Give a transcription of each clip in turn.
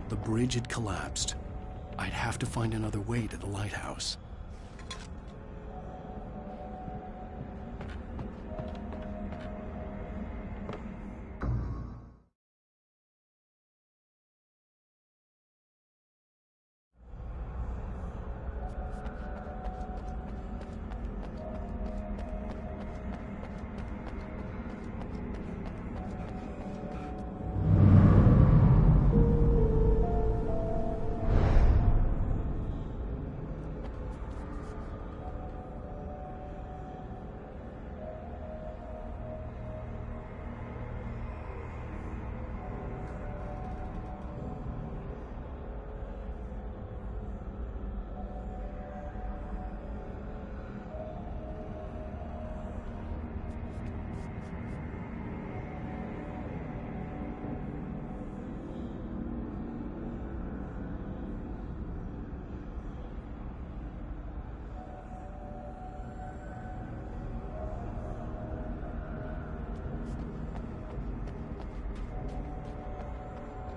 The bridge had collapsed. I'd have to find another way to the lighthouse.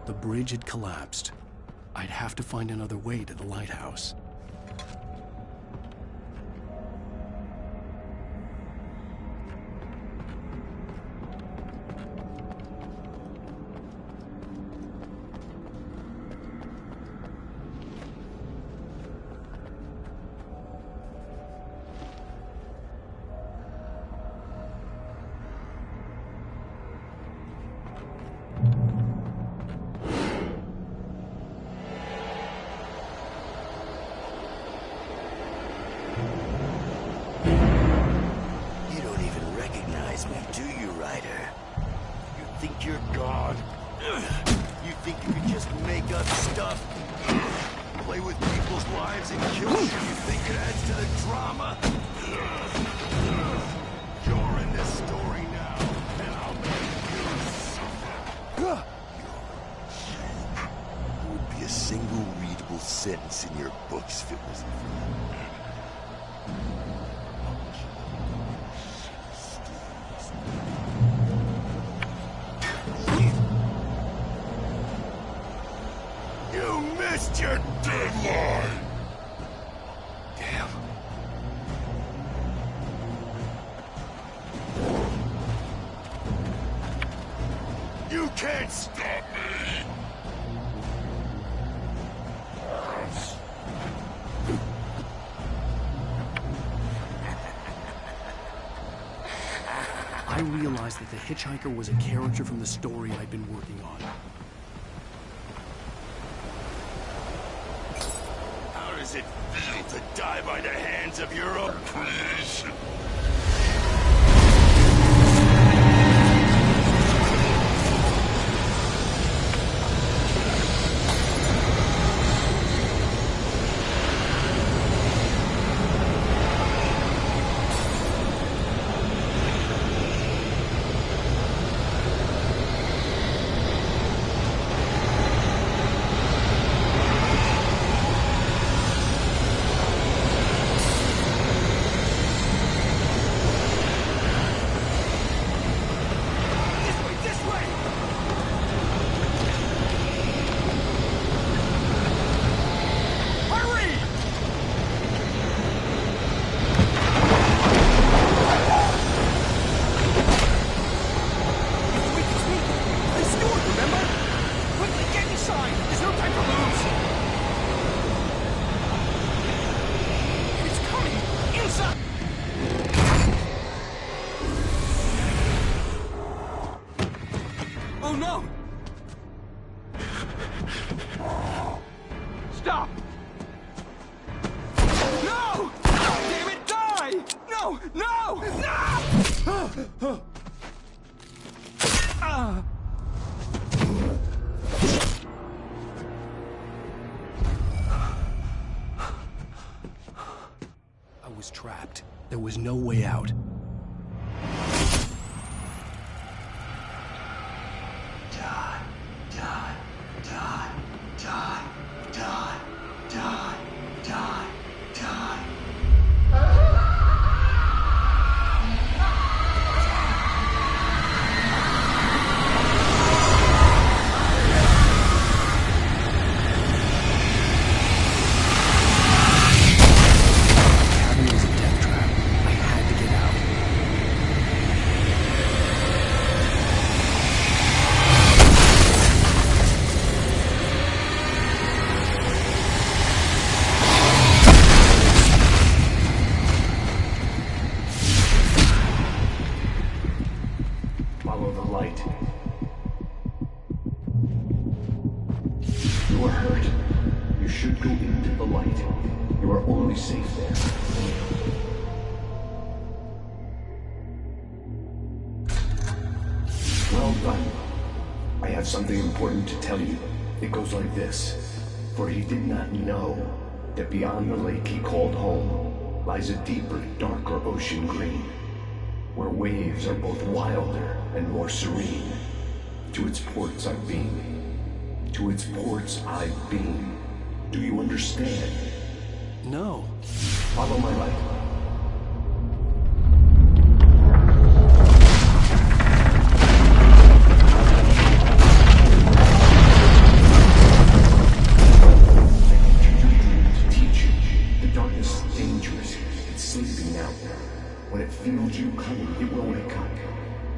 The bridge had collapsed. I'd have to find another way to the lighthouse. Sentence in your books if it wasn't for you missed your deadline! Damn. You can't stop me! I realized that the hitchhiker was a character from the story I'd been working on. How does it feel to die by the hands of your own creation? Oh no! Stop! No! Damn it, die! No! No! No! I was trapped. There was no way out. you are hurt, you should go into the light. You are only safe there. Well done. I have something important to tell you. It goes like this. For he did not know that beyond the lake he called home lies a deeper, darker ocean green, where waves are both wilder and more serene. To its ports I've been. To its ports I've been. Do you understand? No. Follow my light. When it feels you coming, it will wake up.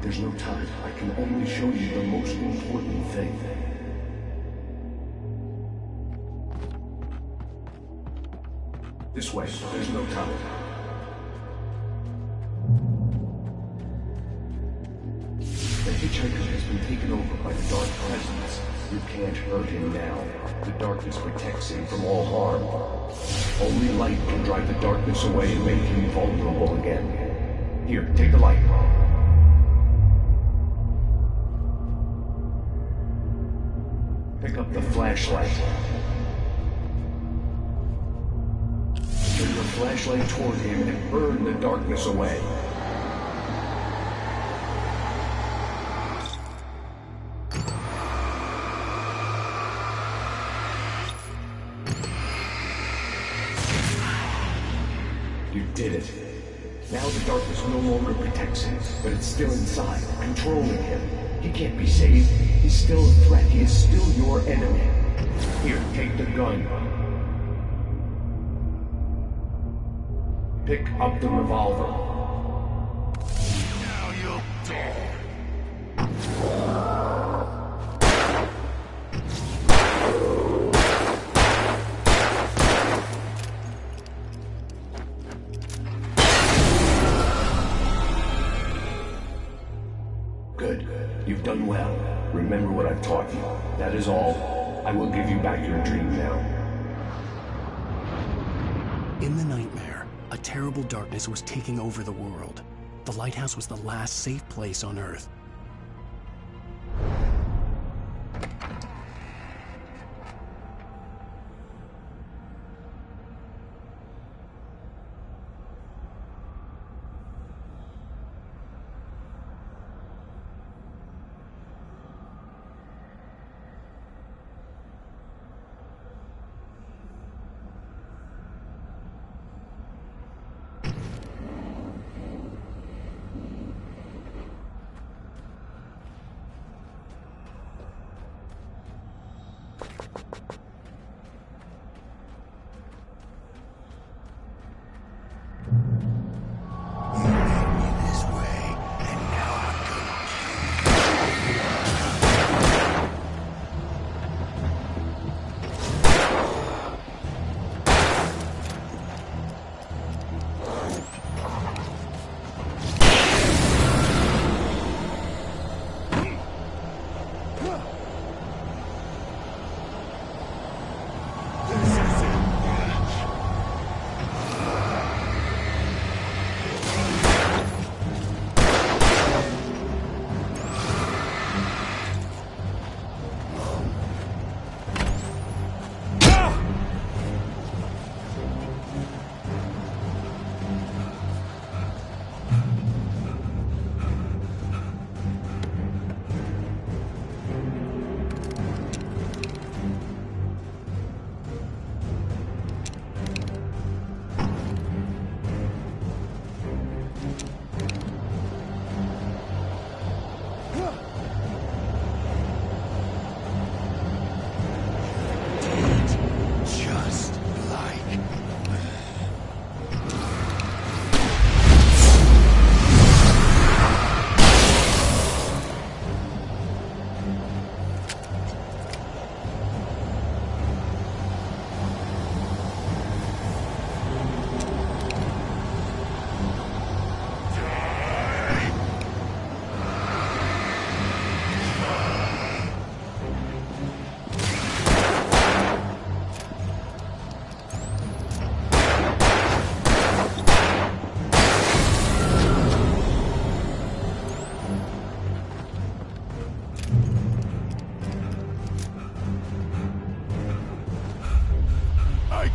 There's no time. I can only show you the most important thing. This way. There's no time. The hitchhiker has been taken over by the dark presence. You can't hurt him now. The darkness protects him from all harm. Only light can drive the darkness away and make him vulnerable again. Here, take the light. Pick up the flashlight. Turn your flashlight toward him and burn the darkness away. You did it. Now the darkness no longer protects him, but it's still inside, controlling him. He can't be saved. He's still a threat. He is still your enemy. Here, take the gun. Pick up the revolver. Now you'll die. Good. You've done well. Remember what I've taught you. That is all. I will give you back your dream now. In the nightmare, a terrible darkness was taking over the world. The lighthouse was the last safe place on Earth.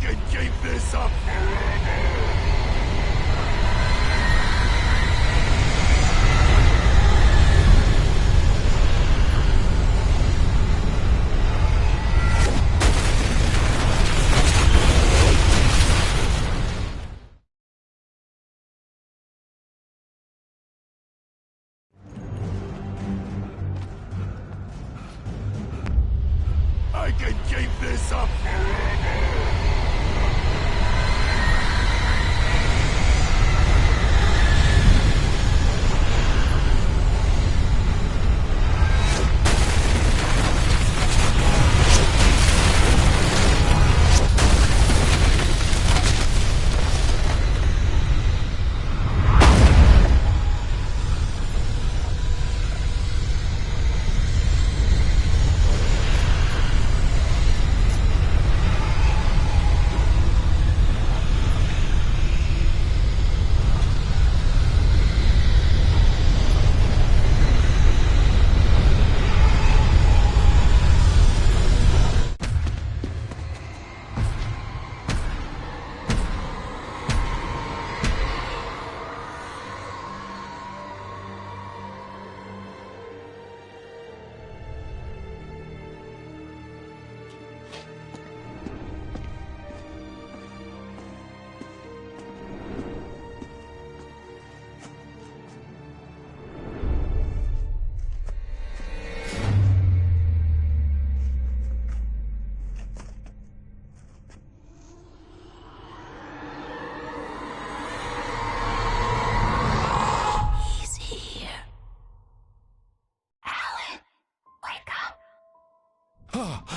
could keep this up forever! I could keep this up forever!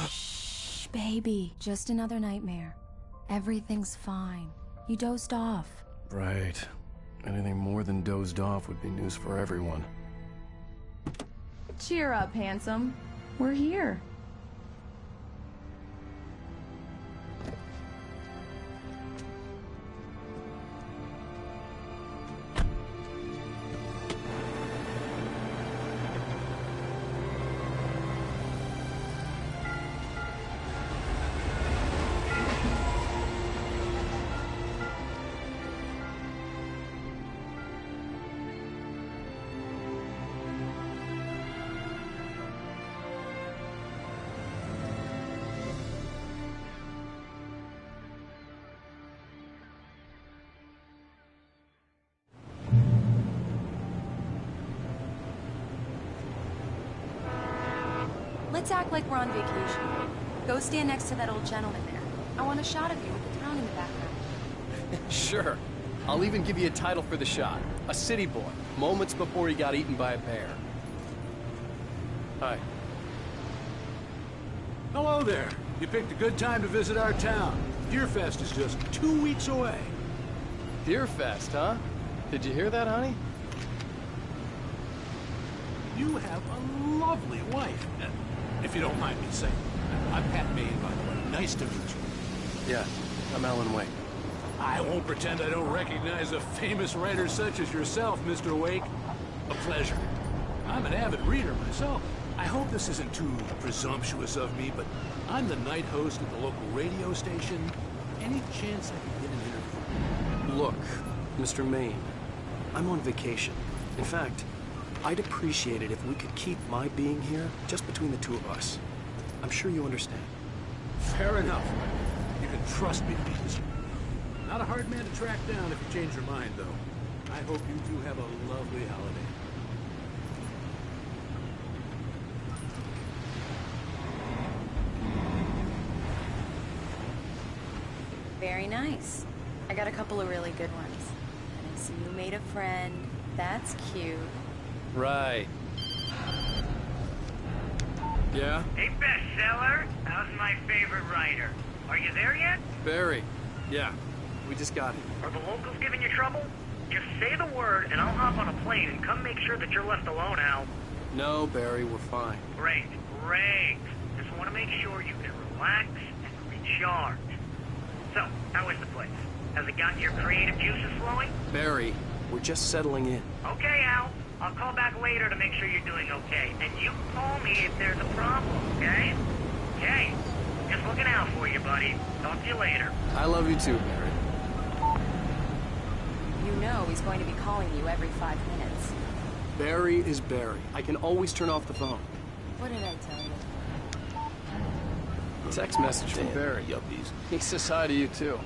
Shh, baby. Just another nightmare. Everything's fine. You dozed off. Right. Anything more than dozed off would be news for everyone. Cheer up, handsome. We're here. Let's act like we're on vacation. Go stand next to that old gentleman there. I want a shot of you with the town in the background. Sure. I'll even give you a title for the shot. A city boy, moments before he got eaten by a bear. Hi. Hello there. You picked a good time to visit our town. Deerfest is just 2 weeks away. Deerfest, huh? Did you hear that, honey? You have a lovely wife. If you don't mind me saying. I'm Pat Maine, by the way. Nice to meet you. Yeah, I'm Alan Wake. I won't pretend I don't recognize a famous writer such as yourself, Mr. Wake. A pleasure. I'm an avid reader myself. I hope this isn't too presumptuous of me, but I'm the night host at the local radio station. Any chance I could get an interview? Look, Mr. Maine, I'm on vacation. In fact, I'd appreciate it if we could keep my being here just between the two of us. I'm sure you understand. Fair enough. You can trust me to be discreet. Not a hard man to track down if you change your mind, though. I hope you two have a lovely holiday. Very nice. I got a couple of really good ones. And I see you made a friend. That's cute. Right. Yeah? Hey, bestseller. How's my favorite writer? Are you there yet? Barry. Yeah. We just got here. Are the locals giving you trouble? Just say the word, and I'll hop on a plane and come make sure that you're left alone, Al. No, Barry, we're fine. Great, great. Just want to make sure you can relax and recharge. So, how is the place? Has it gotten your creative juices flowing? Barry, we're just settling in. Okay, Al. I'll call back later to make sure you're doing okay. And you call me if there's a problem, okay? Okay. Just looking out for you. you, buddy. Talk to you later. I love you too, Barry. You know he's going to be calling you every 5 minutes. Barry is Barry. I can always turn off the phone. What did I tell you? Text message from Barry. Yuppies. He says hi to you too.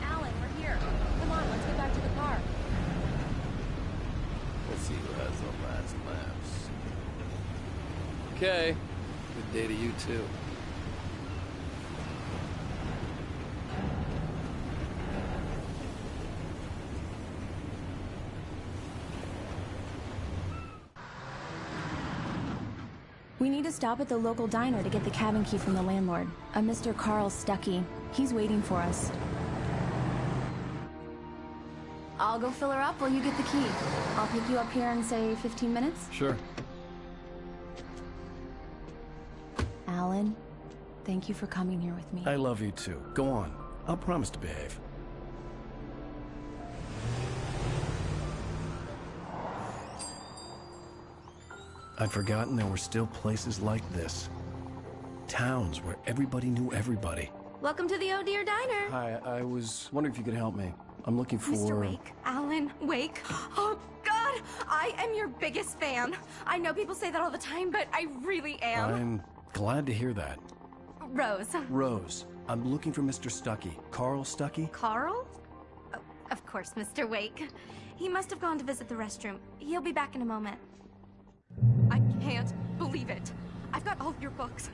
Alan, we're here. Come on, let's get back to the car. Let's see who has the last laughs. Okay. Good day to you too. We need to stop at the local diner to get the cabin key from the landlord, a Mr. Carl Stuckey. He's waiting for us. I'll go fill her up while you get the key. I'll pick you up here in, say, 15 minutes? Sure. Alan, thank you for coming here with me. I love you too. Go on. I'll promise to behave. I'd forgotten there were still places like this. Towns where everybody knew everybody. Welcome to the Oh Dear Diner. Hi, I was wondering if you could help me. I'm looking for... Mr. Wake, Alan Wake. Oh, God, I am your biggest fan. I know people say that all the time, but I really am. I'm glad to hear that. Rose. Rose, I'm looking for Mr. Stuckey. Carl Stuckey? Carl? Oh, of course, Mr. Wake. He must have gone to visit the restroom. He'll be back in a moment. I can't believe it. I've got all of your books.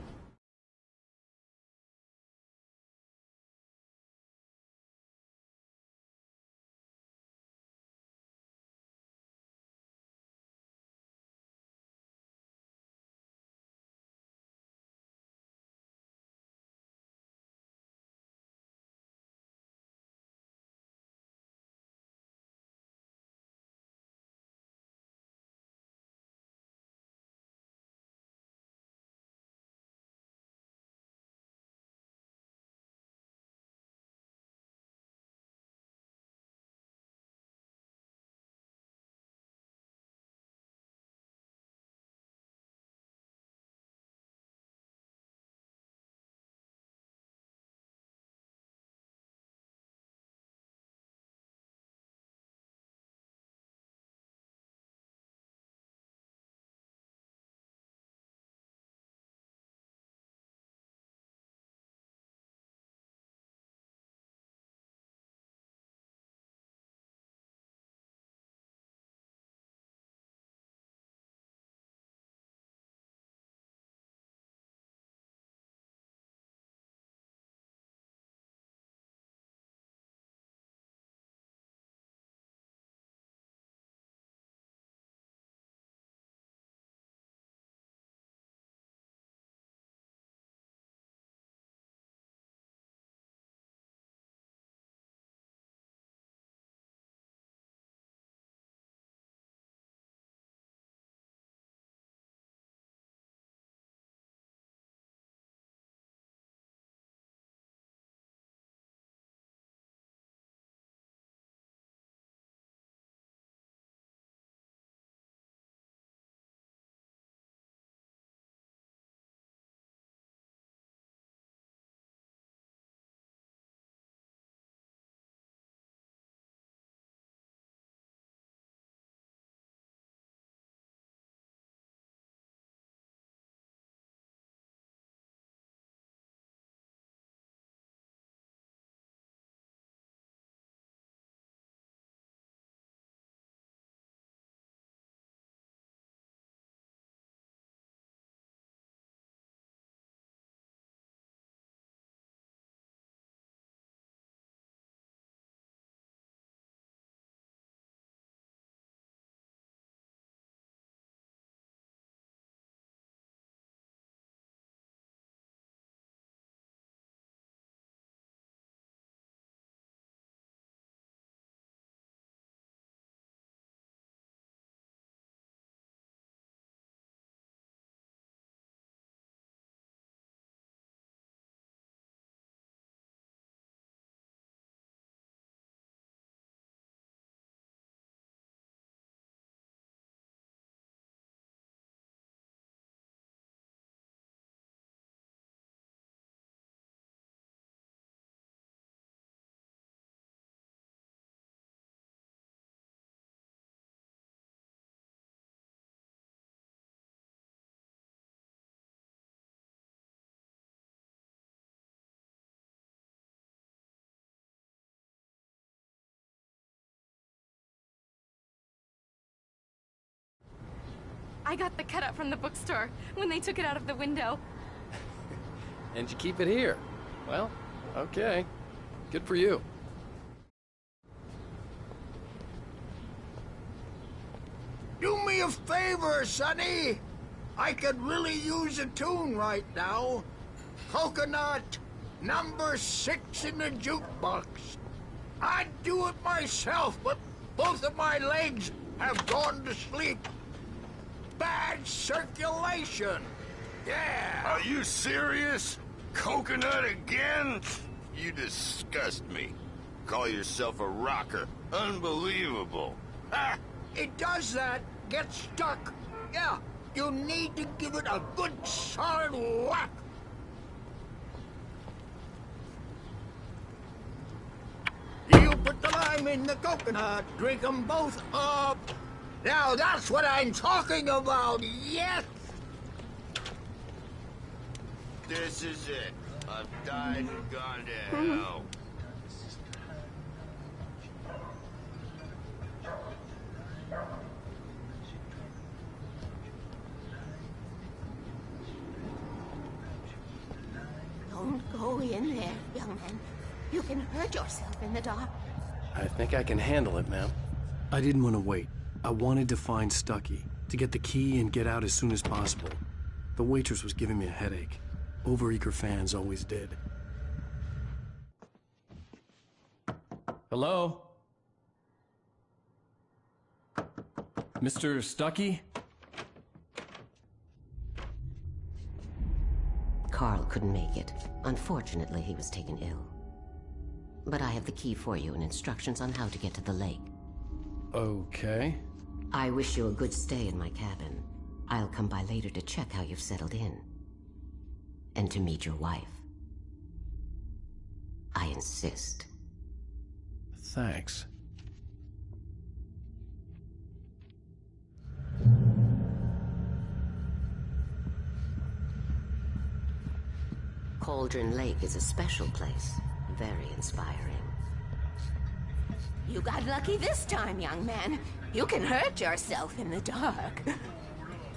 I got the cutout from the bookstore when they took it out of the window. And you keep it here. Well, okay. Good for you. Do me a favor, Sonny. I could really use a tune right now. Coconut, number 6 in the jukebox. I'd do it myself, but both of my legs have gone to sleep. Bad circulation. Yeah. Are you serious? Coconut again? You disgust me. Call yourself a rocker. Unbelievable. Ha! It does that. Get stuck. Yeah, you need to give it a good solid whack. You put the lime in the coconut, drink them both up. Now that's what I'm talking about, yes! This is it. I've died and gone to hell. Don't go in there, young man. You can hurt yourself in the dark. I think I can handle it, ma'am. I didn't want to wait. I wanted to find Stucky, to get the key and get out as soon as possible. The waitress was giving me a headache. Overeager fans always did. Hello? Mr. Stucky? Carl couldn't make it. Unfortunately, he was taken ill. But I have the key for you and instructions on how to get to the lake. Okay. I wish you a good stay in my cabin. I'll come by later to check how you've settled in. And to meet your wife. I insist. Thanks. Cauldron Lake is a special place. Very inspiring. You got lucky this time, young man. You can hurt yourself in the dark.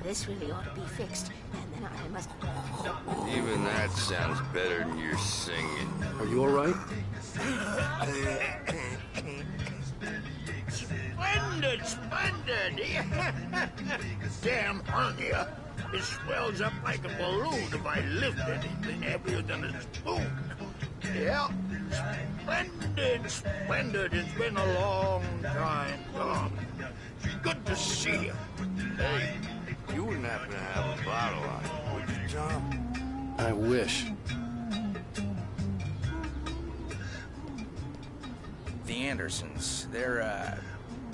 This really ought to be fixed, and then I must... Even that sounds better than your singing. Are you all right? Splendid, splendid! Damn hernia. It swells up like a balloon if I lift anything heavier than a spoon. Yeah, splendid, splendid. It's been a long time gone. Good to see you. Hey, you wouldn't happen to have a bottle on you, would you, Tom? I wish. The Andersons, they're,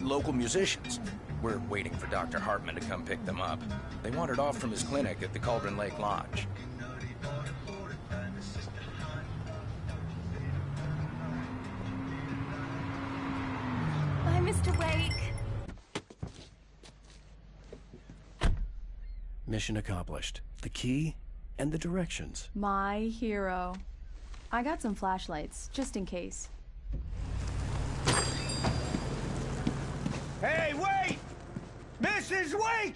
local musicians. We're waiting for Dr. Hartman to come pick them up. They wandered off from his clinic at the Cauldron Lake Lodge. Bye, Mr. Wake. Mission accomplished. The key and the directions. My hero. I got some flashlights, just in case. Hey, wait! Mrs. Wake!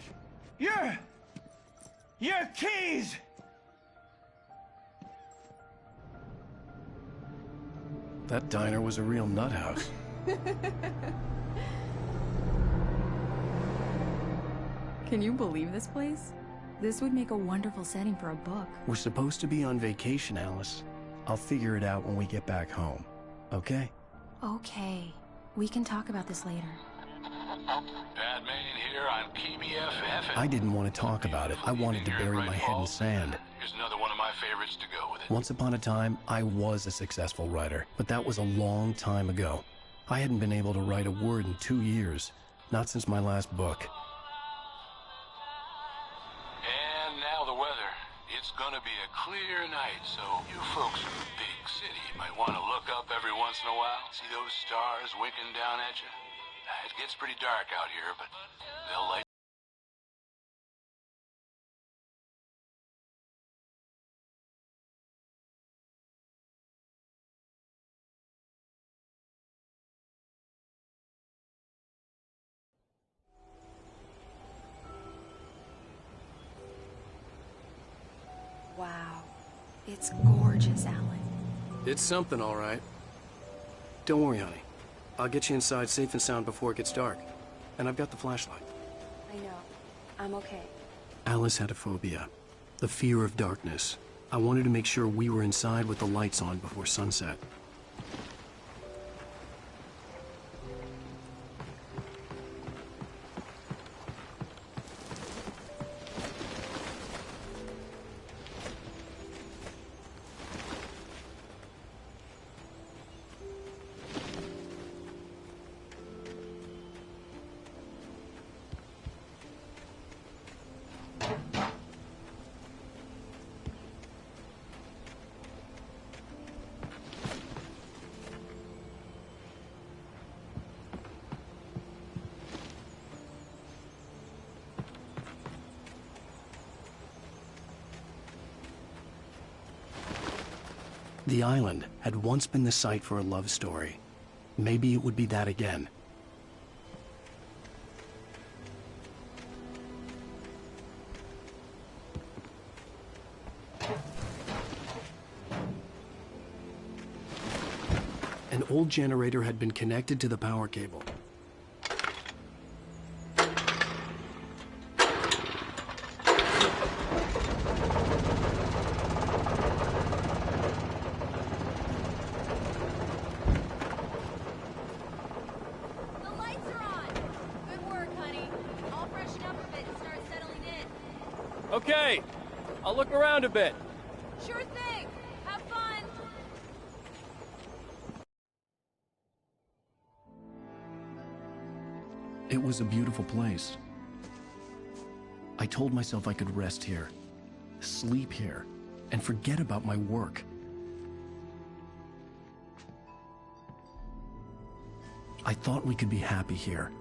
Your keys! That diner was a real nut house. Can you believe this place? This would make a wonderful setting for a book. We're supposed to be on vacation, Alice. I'll figure it out when we get back home. Okay? Okay. We can talk about this later. Batman here on PBFF. I didn't want to talk about it. I wanted to bury my head in sand. Here's another one of my favorites to go with it. Once upon a time, I was a successful writer, but that was a long time ago. I hadn't been able to write a word in 2 years. Not since my last book. And now the weather. It's gonna be a clear night, so you folks in the big city might want to look up every once in a while. See those stars winking down at you? It gets pretty dark out here, but they'll light. Wow. It's gorgeous, Alan. It's something, all right. Don't worry, honey. I'll get you inside safe and sound before it gets dark. And I've got the flashlight. I know. I'm okay. Alice had a phobia. The fear of darkness. I wanted to make sure we were inside with the lights on before sunset. The island had once been the site for a love story. Maybe it would be that again. An old generator had been connected to the power cable. Okay, I'll look around a bit. Sure thing. Have fun. It was a beautiful place. I told myself I could rest here, sleep here, and forget about my work. I thought we could be happy here.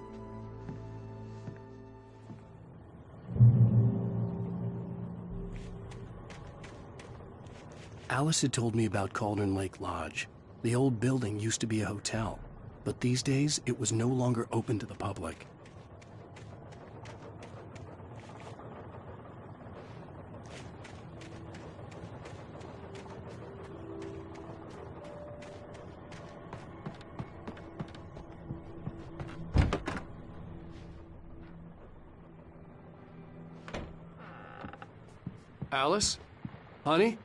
Alice had told me about Cauldron Lake Lodge. The old building used to be a hotel, but these days it was no longer open to the public. Alice? Honey?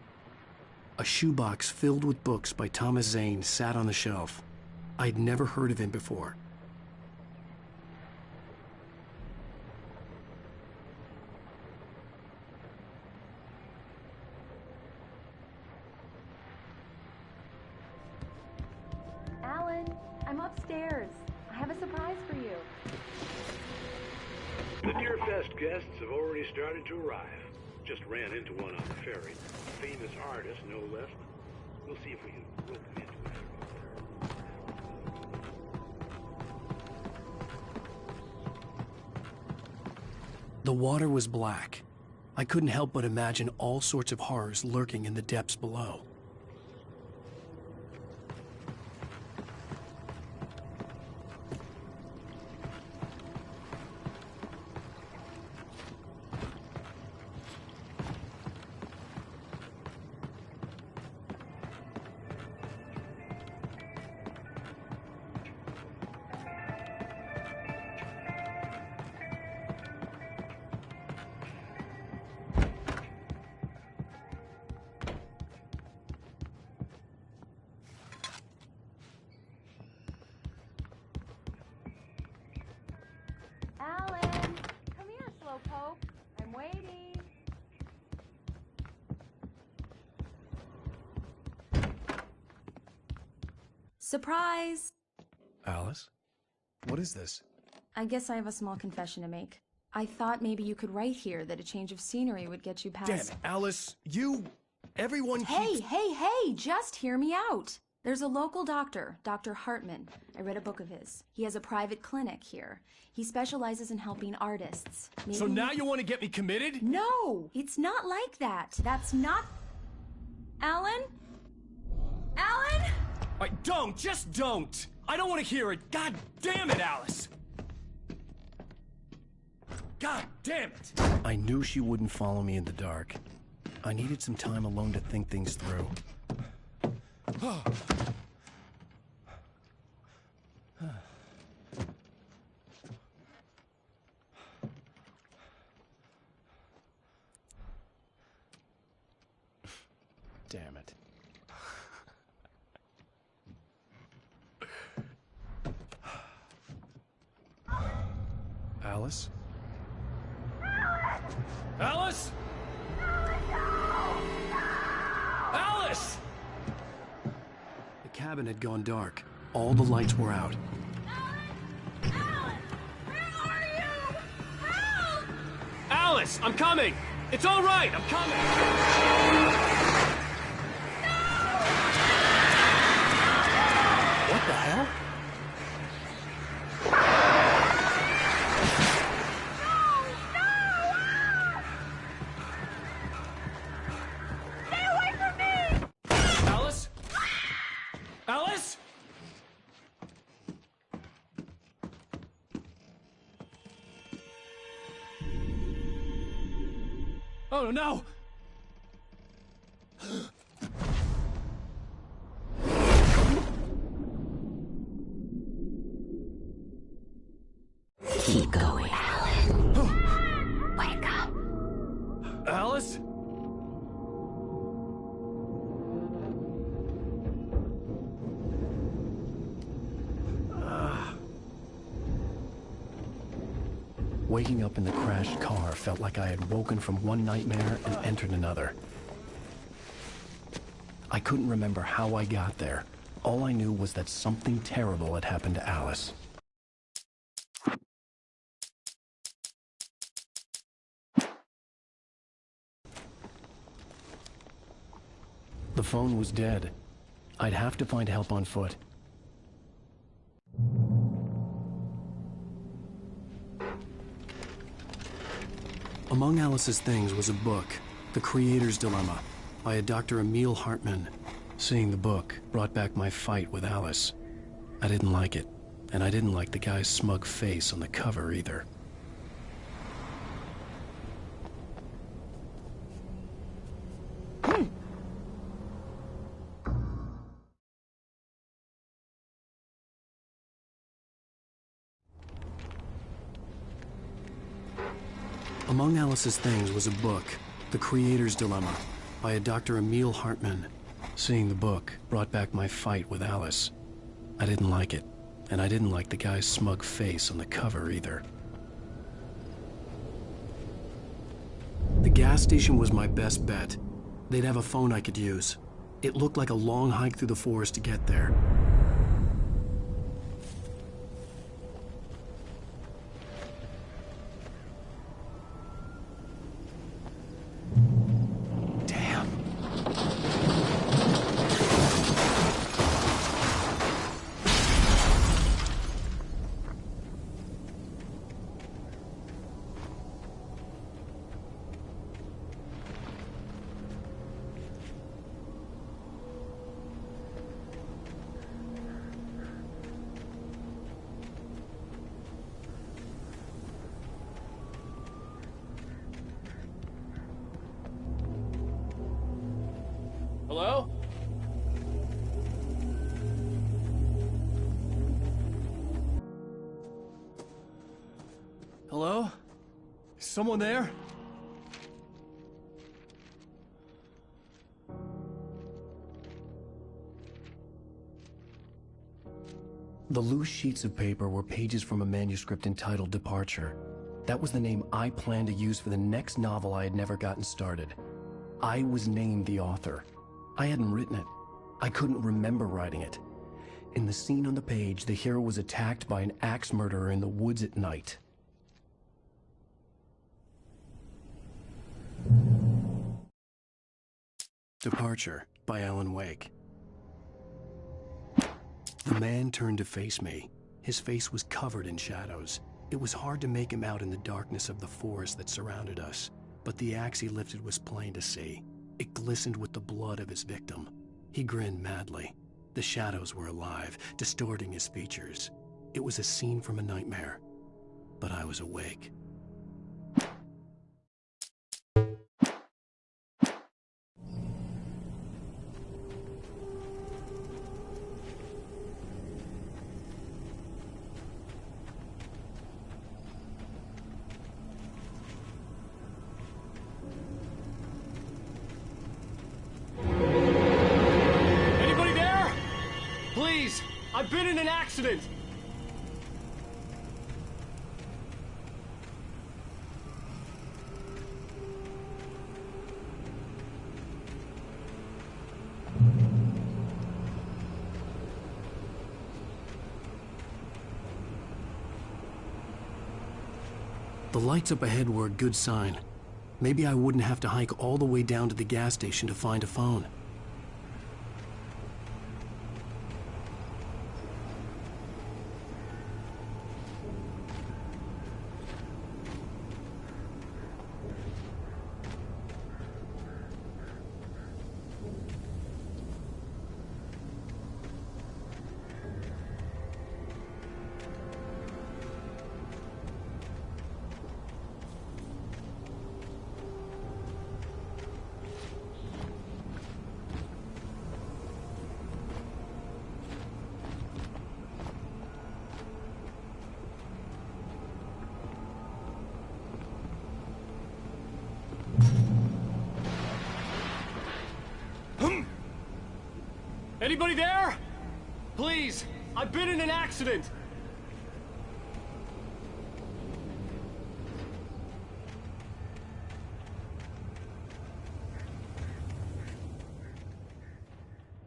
A shoebox filled with books by Thomas Zane sat on the shelf. I'd never heard of him before. Alan, I'm upstairs. I have a surprise for you. The Deer Fest guests have already started to arrive. Just ran into one on the ferry. Famous artist, no less. We'll see if we can rope him into it. The water was black. I couldn't help but imagine all sorts of horrors lurking in the depths below. Alan, come here, Slowpoke. I'm waiting. Surprise! Alice? What is this? I guess I have a small confession to make. I thought maybe you could write here that a change of scenery would get you past... Damn it, Alice! Everyone keeps... Hey, just hear me out! There's a local doctor, Dr. Hartman. I read a book of his. He has a private clinic here. He specializes in helping artists. So now you want to get me committed? No! It's not like that. That's not... Alan? Alan? Just don't! I don't want to hear it! God damn it, Alice! God damn it! I knew she wouldn't follow me in the dark. I needed some time alone to think things through. Damn it. Alice? Alice? Alice! The cabin had gone dark. All the lights were out. Alice, I'm coming! It's all right, I'm coming! What the hell? Alice? Alice? Oh no! Keep going, Alan. Wake up. Alice? Waking up in the crashed car felt like I had woken from one nightmare and entered another. I couldn't remember how I got there. All I knew was that something terrible had happened to Alice. The phone was dead. I'd have to find help on foot. Among Alice's things was a book, The Creator's Dilemma, by a Dr. Emil Hartman. Seeing the book brought back my fight with Alice. I didn't like it, and I didn't like the guy's smug face on the cover either. Among Alice's things was a book, The Creator's Dilemma, by a Dr. Emil Hartman. Seeing the book brought back my fight with Alice. I didn't like it, and I didn't like the guy's smug face on the cover either. The gas station was my best bet. They'd have a phone I could use. It looked like a long hike through the forest to get there. Hello? Hello? Is someone there? The loose sheets of paper were pages from a manuscript entitled Departure. That was the name I planned to use for the next novel I had never gotten started. I was named the author. I hadn't written it. I couldn't remember writing it. In the scene on the page, the hero was attacked by an axe murderer in the woods at night. Departure by Alan Wake. The man turned to face me. His face was covered in shadows. It was hard to make him out in the darkness of the forest that surrounded us, but the axe he lifted was plain to see. It glistened with the blood of his victim. He grinned madly. The shadows were alive, distorting his features. It was a scene from a nightmare, but I was awake. I've been in an accident! The lights up ahead were a good sign. Maybe I wouldn't have to hike all the way down to the gas station to find a phone. Anybody there? Please, I've been in an accident.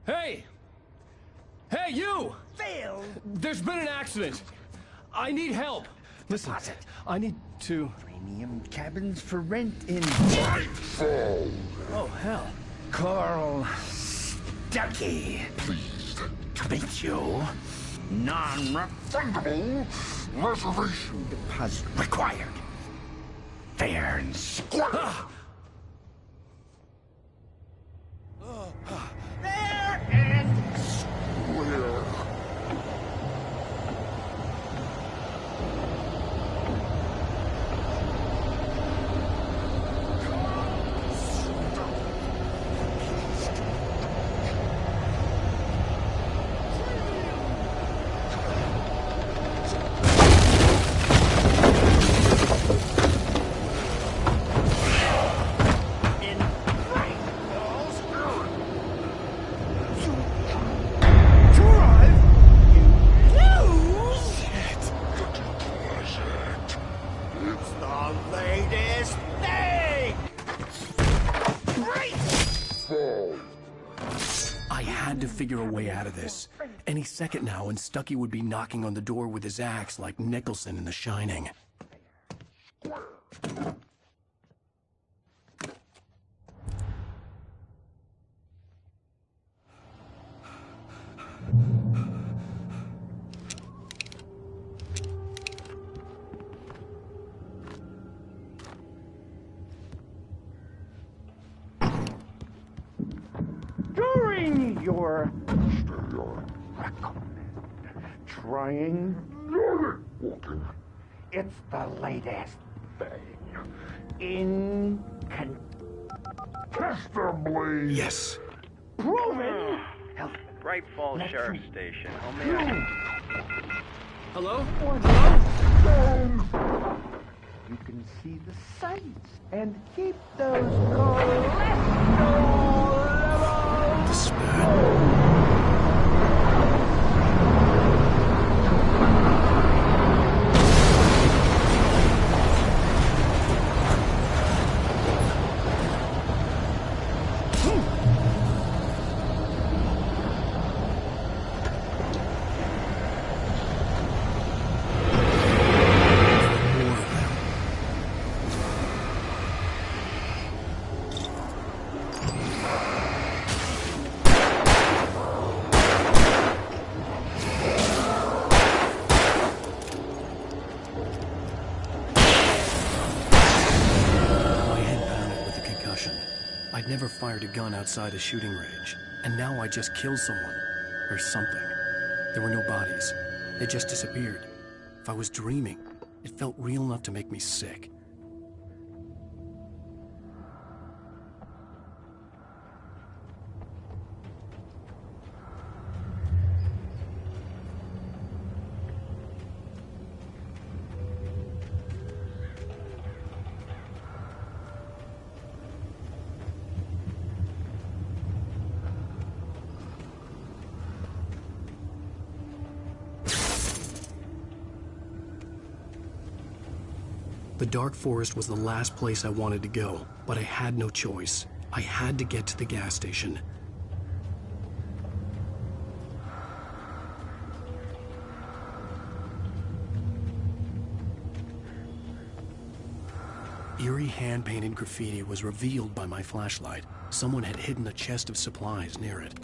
Hey! Hey, you! Phil! There's been an accident. I need help. Listen, I need to... Premium cabins for rent in... Oh, hell. Carl Stuckey. Pleased to meet you. Non-refundable reservation deposit required. Fair and square. Fair and square. Figure a way out of this. Any second now, and Stuckey would be knocking on the door with his axe like Nicholson in The Shining. During your trying walking, it's the latest thing. Incontestably. Yes. Proven. Bright Falls Sheriff Station. How may I... Hello? You can see the sights and keep those cholesterol levels. The spirit. I'd never fired a gun outside a shooting range, and now I just killed someone. Or something. There were no bodies. They just disappeared. If I was dreaming, it felt real enough to make me sick. The dark forest was the last place I wanted to go, but I had no choice. I had to get to the gas station. Eerie hand-painted graffiti was revealed by my flashlight. Someone had hidden a chest of supplies near it.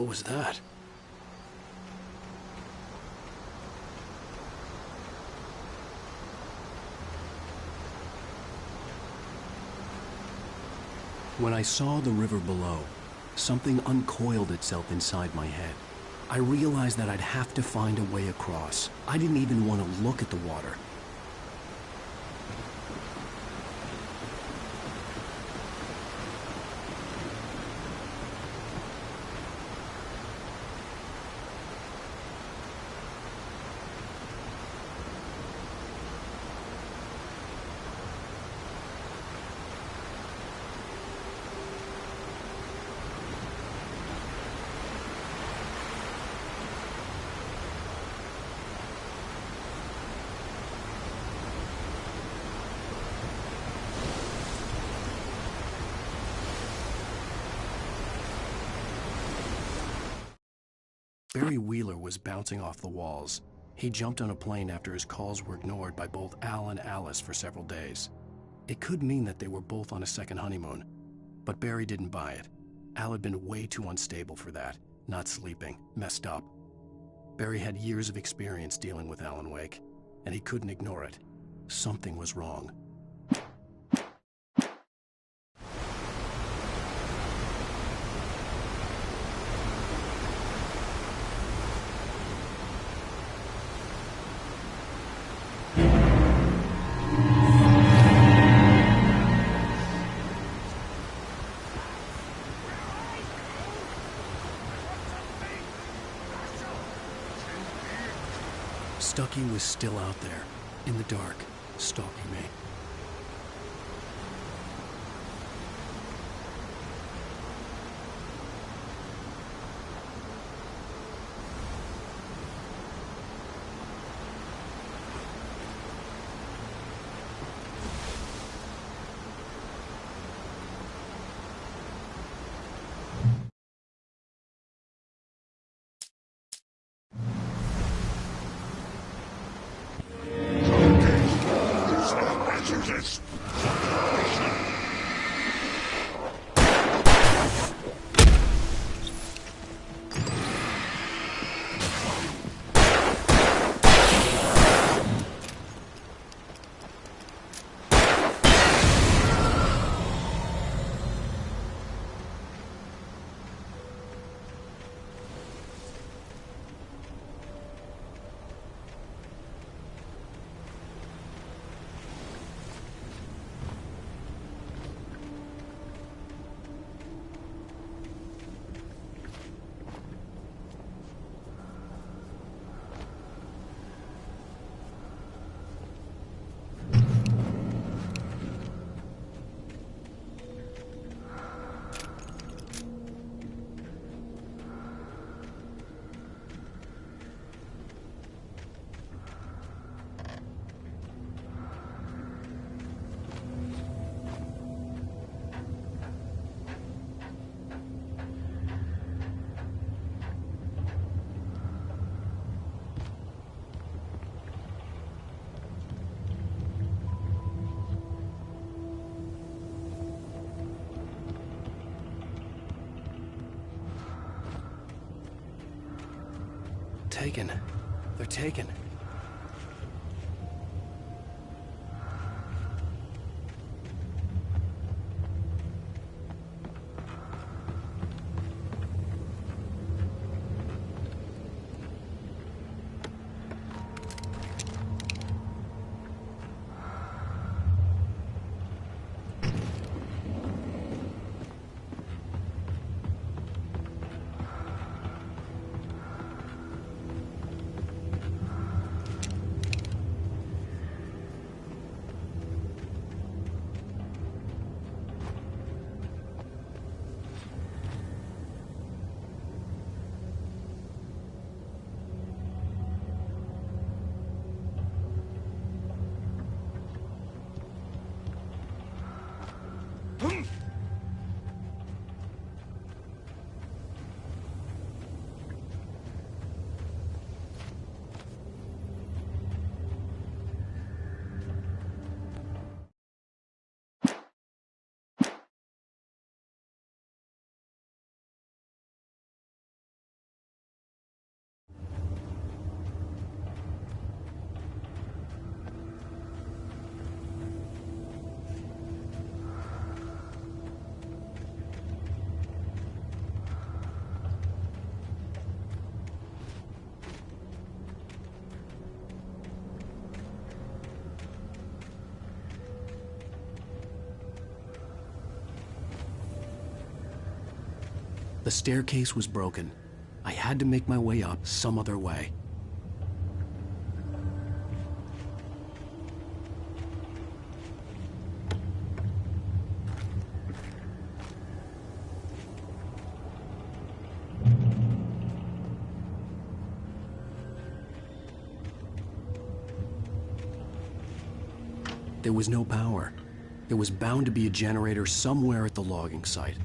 What was that? When I saw the river below, something uncoiled itself inside my head. I realized that I'd have to find a way across. I didn't even want to look at the water. Barry Wheeler was bouncing off the walls. He jumped on a plane after his calls were ignored by both Al and Alice for several days. It could mean that they were both on a second honeymoon, but Barry didn't buy it. Al had been way too unstable for that, not sleeping, messed up. Barry had years of experience dealing with Alan Wake, and he couldn't ignore it. Something was wrong. Stucky was still out there, in the dark, stalking me. taken. They're taken. The staircase was broken. I had to make my way up some other way. There was no power. There was bound to be a generator somewhere at the logging site.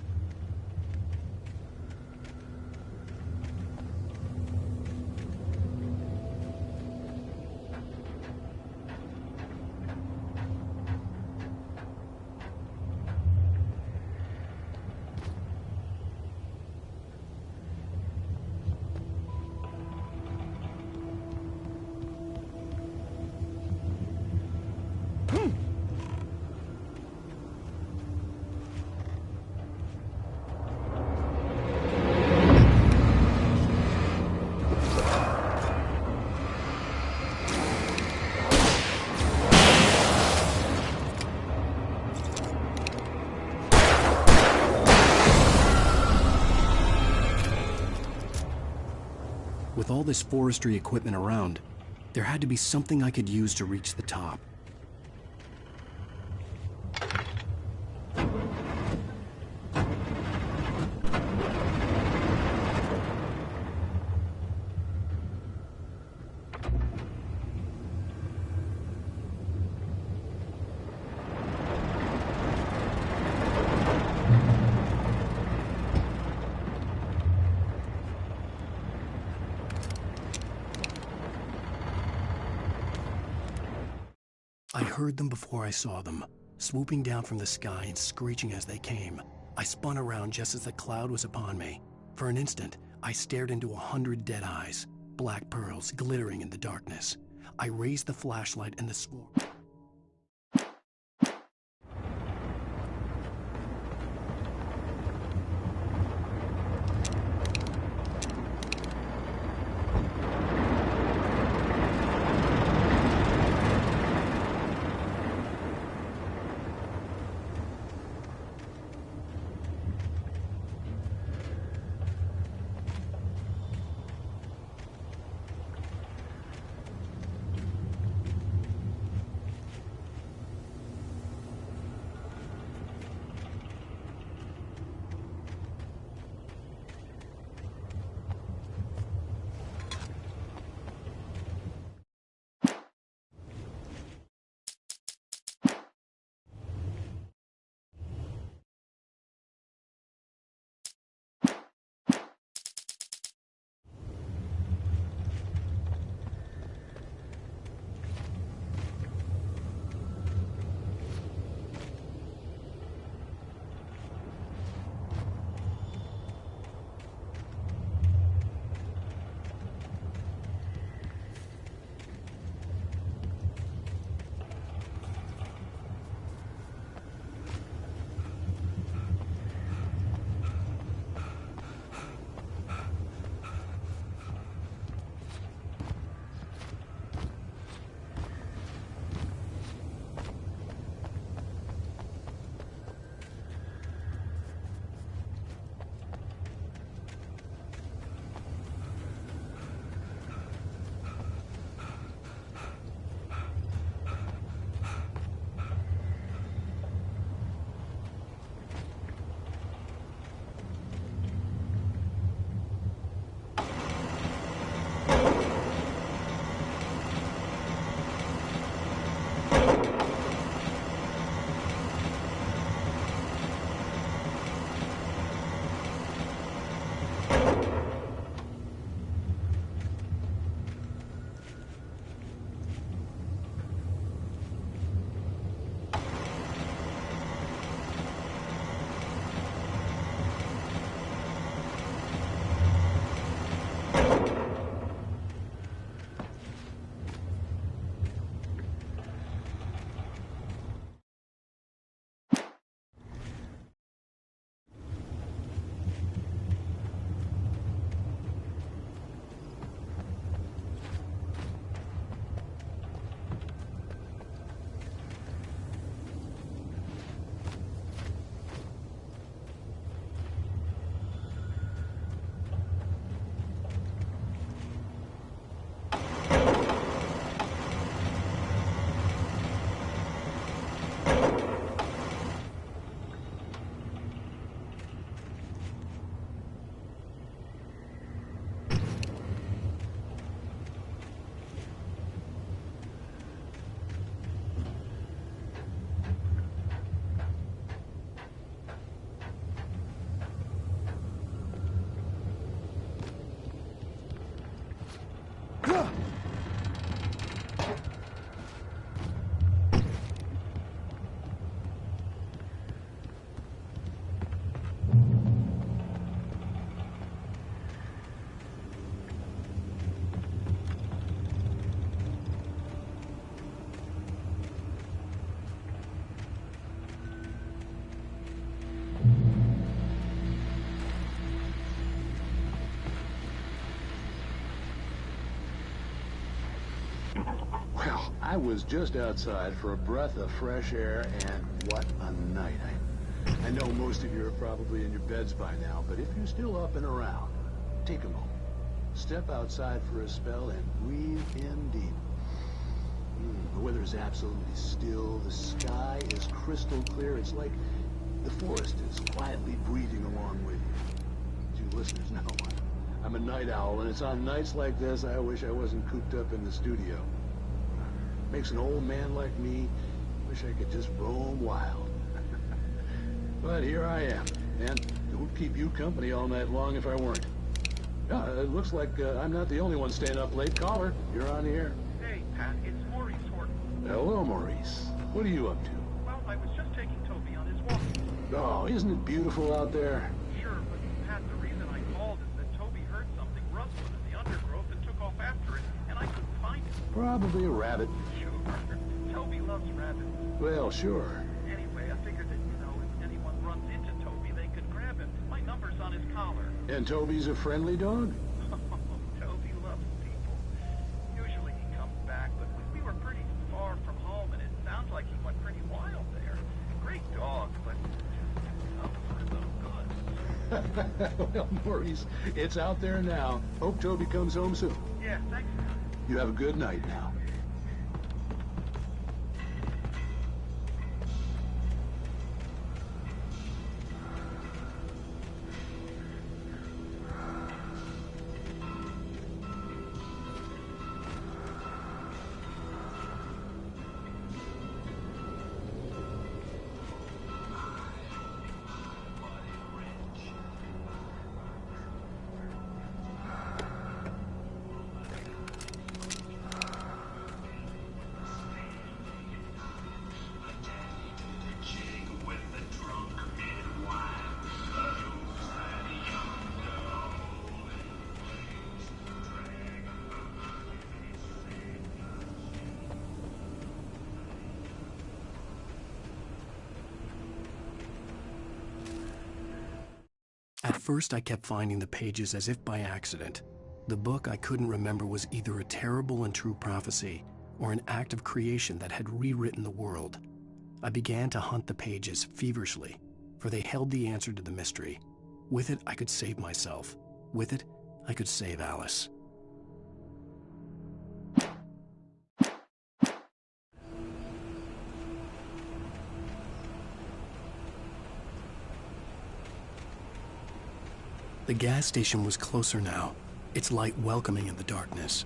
With all this forestry equipment around, there had to be something I could use to reach the top. I heard them before I saw them, swooping down from the sky and screeching as they came. I spun around just as the cloud was upon me. For an instant, I stared into 100 dead eyes, black pearls glittering in the darkness. I raised the flashlight and the swarm. I was just outside for a breath of fresh air, and what a night. I know most of you are probably in your beds by now, but if you're still up and around, take a moment. Step outside for a spell and breathe in deep. The weather is absolutely still. The sky is crystal clear. It's like the forest is quietly breathing along with you. As you listeners know, I'm a night owl, and it's on nights like this I wish I wasn't cooped up in the studio. Makes an old man like me wish I could just roam wild. But here I am, and it would keep you company all night long if I weren't. It looks like I'm not the only one staying up late. Caller, you're on the air. Hey, Pat, it's Maurice Horton. Hello, Maurice. What are you up to? Well, I was just taking Toby on his walk. Oh, isn't it beautiful out there? Sure, but Pat, the reason I called is that Toby heard something rustling in the undergrowth and took off after it, and I couldn't find it. Probably a rabbit. Sure. Toby loves rabbits. Well, sure. Anyway, I figured that, if anyone runs into Toby, they could grab him. My number's on his collar. And Toby's a friendly dog? Toby loves people. Usually he comes back, but we were pretty far from home, and it sounds like he went pretty wild there. Great dog, but just for his own good. Well, Maurice, it's out there now. Hope Toby comes home soon. Yeah, thanks. You have a good night now. At first, I kept finding the pages as if by accident. The book I couldn't remember was either a terrible and true prophecy or an act of creation that had rewritten the world. I began to hunt the pages feverishly, for they held the answer to the mystery. With it, I could save myself. With it, I could save Alice. The gas station was closer now, its light welcoming in the darkness.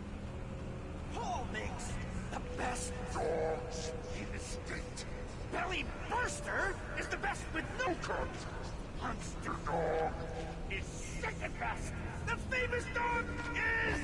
Paul makes the best dogs in the state. Belly Burster is the best with no cut. Monster Dog is second best. The famous dog is...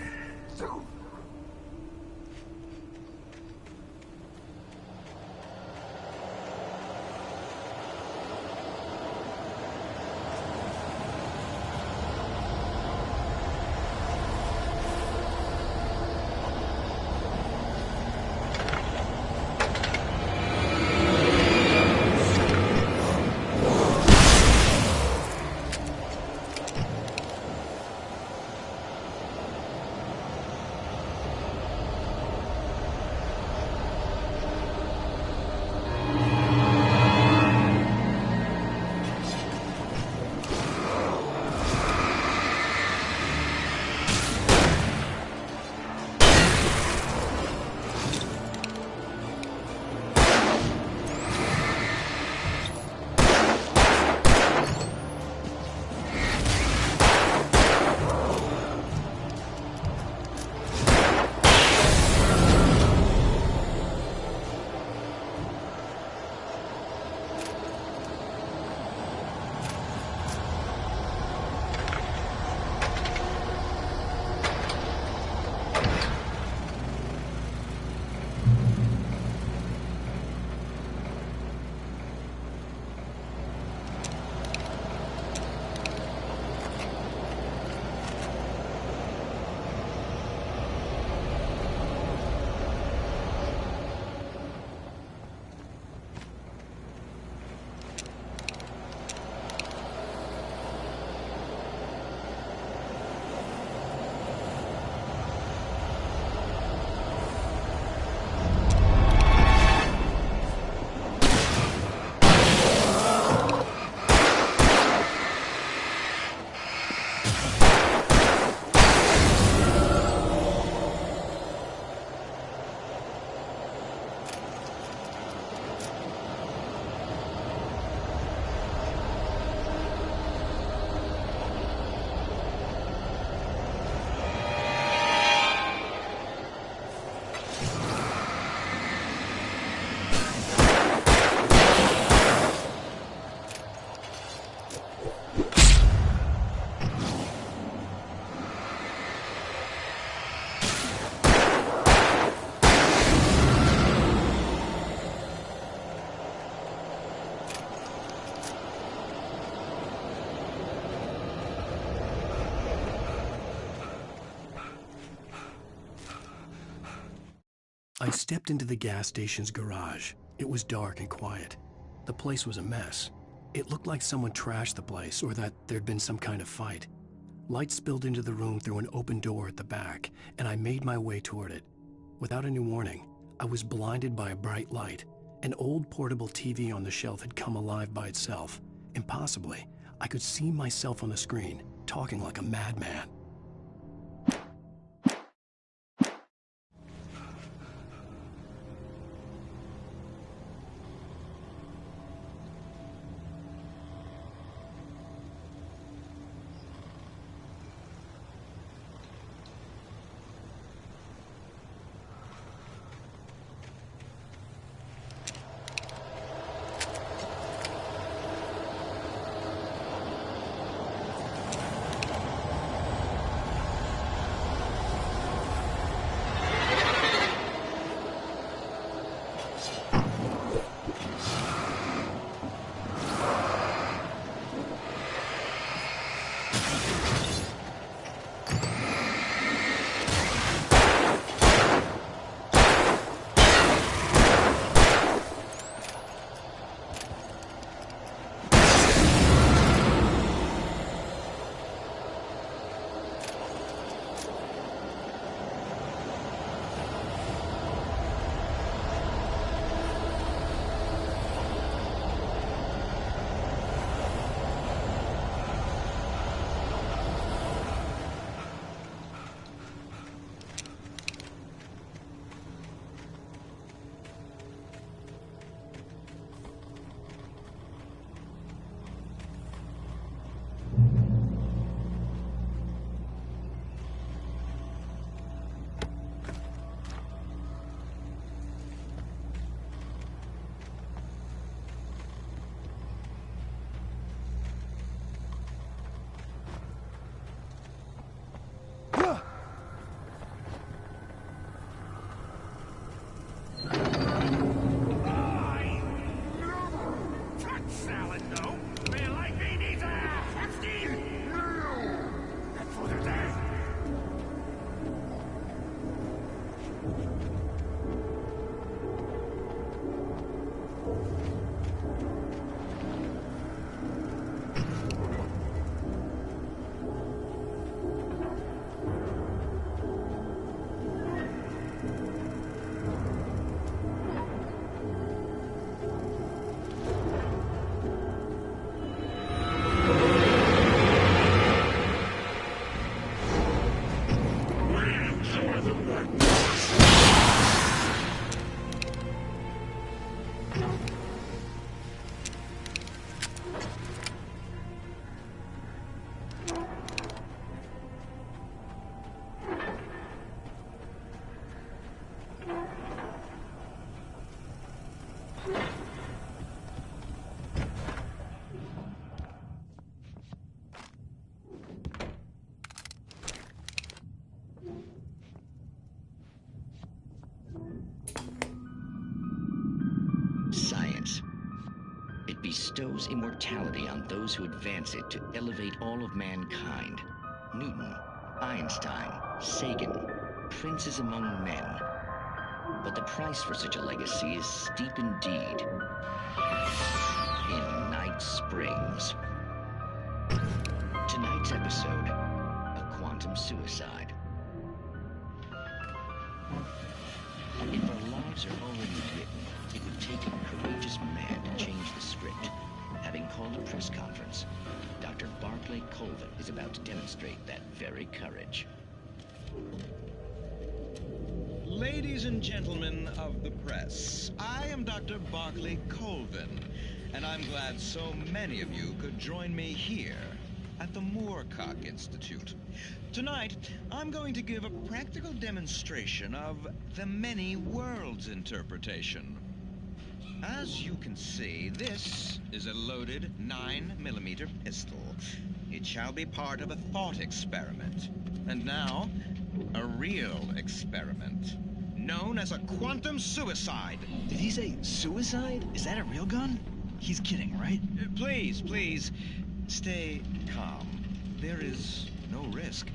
We stepped into the gas station's garage. It was dark and quiet. The place was a mess. It looked like someone trashed the place or that there'd been some kind of fight. Light spilled into the room through an open door at the back, and I made my way toward it. Without any warning, I was blinded by a bright light. An old portable TV on the shelf had come alive by itself. Impossibly, I could see myself on the screen, talking like a madman. Science. It bestows immortality on those who advance it to elevate all of mankind. Newton, Einstein, Sagan, princes among men. But the price for such a legacy is steep indeed. In Night Springs. Tonight's episode, a quantum suicide. If our lives are already written, it would take a courageous man to change the script. Having called a press conference, Dr. Barclay Colvin is about to demonstrate that very courage. Ladies and gentlemen of the press, I am Dr. Barclay Colvin, and I'm glad so many of you could join me here at the Moorcock Institute. Tonight, I'm going to give a practical demonstration of the many worlds interpretation. As you can see, this is a loaded 9mm pistol. It shall be part of a thought experiment. And now, a real experiment, known as a quantum suicide. Did he say suicide? Is that a real gun? He's kidding, right? Please, stay calm. There is no risk.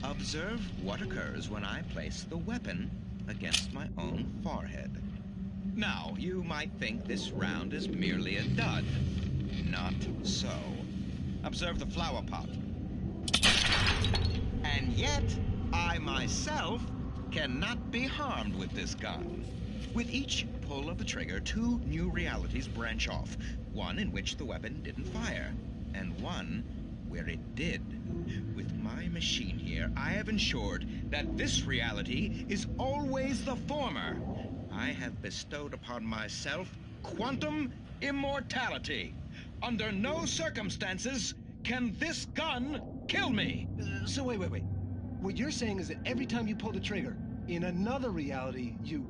Observe what occurs when I place the weapon against my own forehead. Now, you might think this round is merely a dud. Not so. Observe the flower pot. And yet, I myself cannot be harmed with this gun. With each pull of the trigger, 2 new realities branch off. One in which the weapon didn't fire, and one where it did. With my machine here, I have ensured that this reality is always the former. I have bestowed upon myself quantum immortality. Under no circumstances can this gun kill me. So wait. What you're saying is that every time you pull the trigger, in another reality, you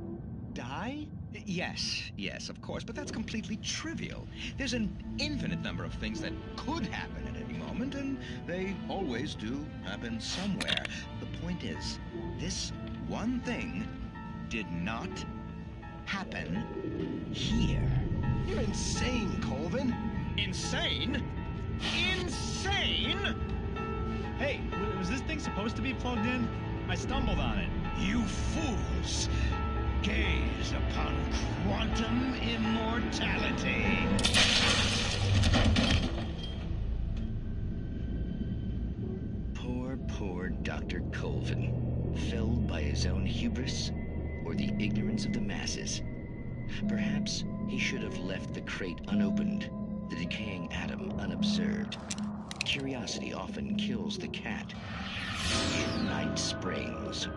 die? Yes, of course, but that's completely trivial. There's an infinite number of things that could happen at any moment, and they always do happen somewhere. The point is, this one thing did not happen here. You're insane, Colvin. Insane? Insane? Hey, was this thing supposed to be plugged in? I stumbled on it. You fools! Gaze upon quantum immortality. Poor Dr. Colvin, felled by his own hubris or the ignorance of the masses. Perhaps he should have left the crate unopened, the decaying atom unobserved. Curiosity often kills the cat. In Night Springs.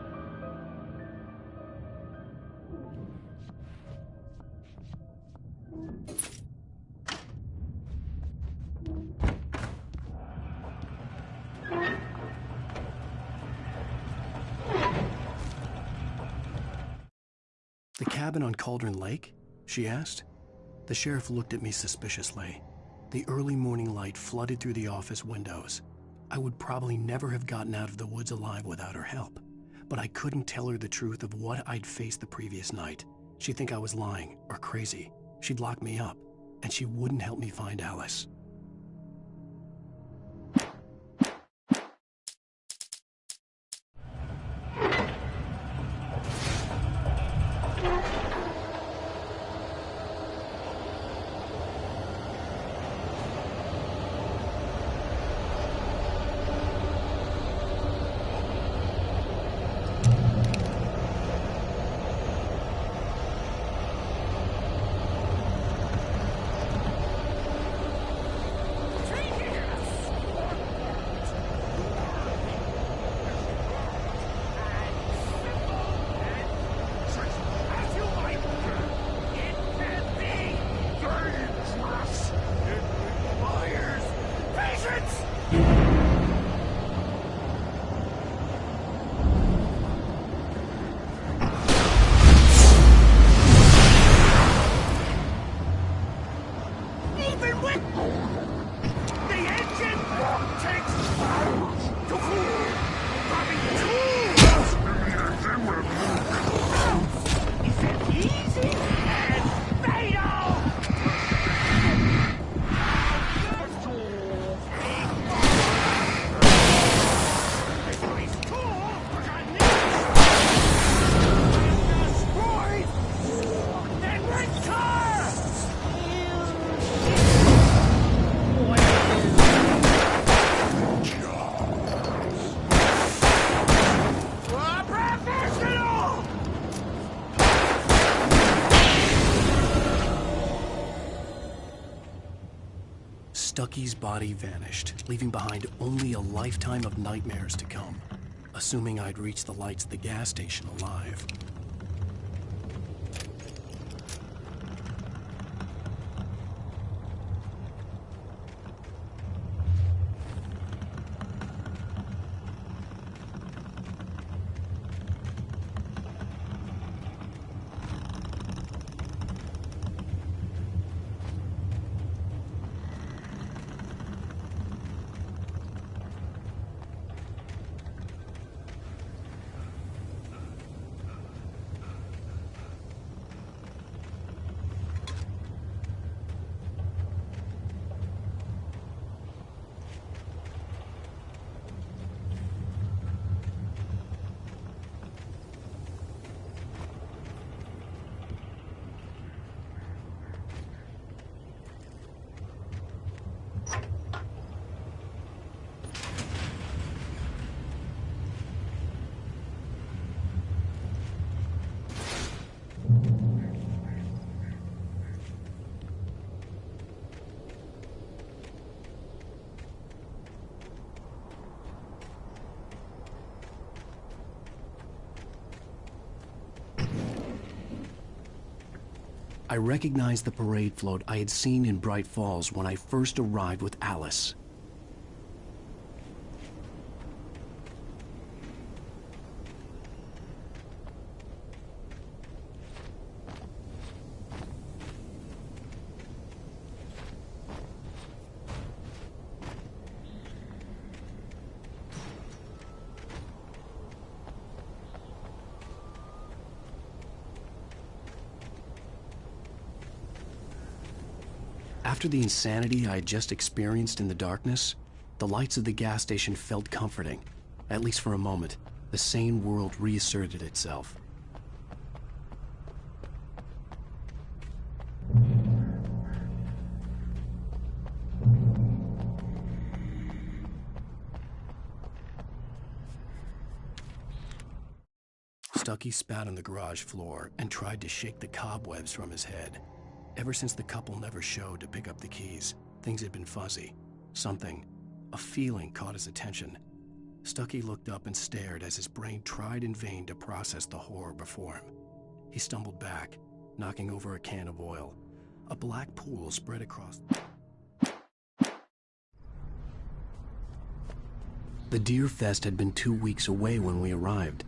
The cabin on Cauldron Lake? She asked. The sheriff looked at me suspiciously. The early morning light flooded through the office windows. I would probably never have gotten out of the woods alive without her help, but I couldn't tell her the truth of what I'd faced the previous night. She'd think I was lying or crazy. She'd lock me up, and she wouldn't help me find Alice. Stucky's body vanished, leaving behind only a lifetime of nightmares to come, assuming I'd reached the lights at the gas station alive. I recognized the parade float I had seen in Bright Falls when I first arrived with Alice. After the insanity I had just experienced in the darkness, the lights of the gas station felt comforting. At least for a moment, the sane world reasserted itself. Stucky spat on the garage floor and tried to shake the cobwebs from his head. Ever since the couple never showed to pick up the keys, things had been fuzzy. Something, a feeling caught his attention. Stucky looked up and stared as his brain tried in vain to process the horror before him. He stumbled back, knocking over a can of oil. A black pool spread across. The Deer Fest had been 2 weeks away when we arrived.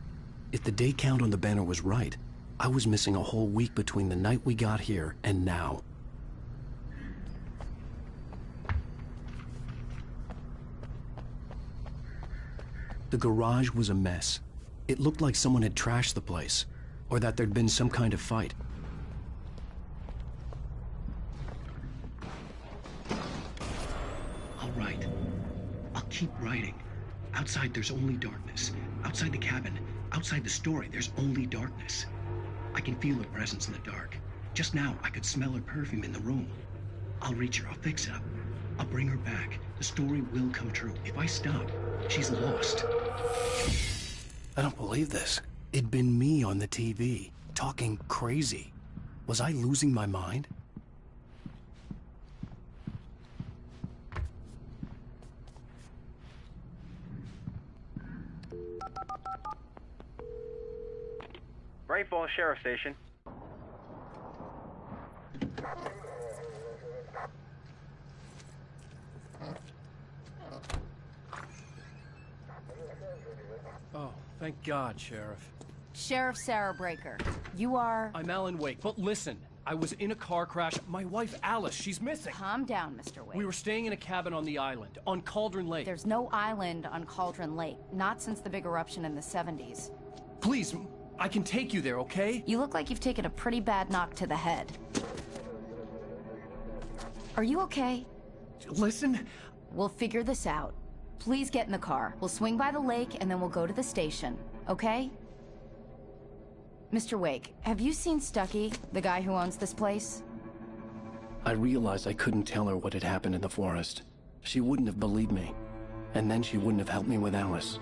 If the day count on the banner was right, I was missing a whole week between the night we got here and now. The garage was a mess. It looked like someone had trashed the place, or that there'd been some kind of fight. I'll write. I'll keep writing. Outside there's only darkness. Outside the cabin, outside the story, there's only darkness. I can feel her presence in the dark. Just now, I could smell her perfume in the room. I'll reach her, I'll fix it up. I'll bring her back. The story will come true. If I stop, she's lost. I don't believe this. It'd been me on the TV, talking crazy. Was I losing my mind? Bright Falls Sheriff Station. Oh, thank God, Sheriff. Sheriff Sarah Breaker. You are... I'm Alan Wake, but listen. I was in a car crash. My wife, Alice, she's missing. Calm down, Mr. Wake. We were staying in a cabin on the island, on Cauldron Lake. There's no island on Cauldron Lake. Not since the big eruption in the 70s. Please, I can take you there, okay? You look like you've taken a pretty bad knock to the head. Are you okay? Listen. We'll figure this out. Please get in the car. We'll swing by the lake and then we'll go to the station, okay? Mr. Wake, have you seen Stucky, the guy who owns this place? I realized I couldn't tell her what had happened in the forest. She wouldn't have believed me. And then she wouldn't have helped me with Alice.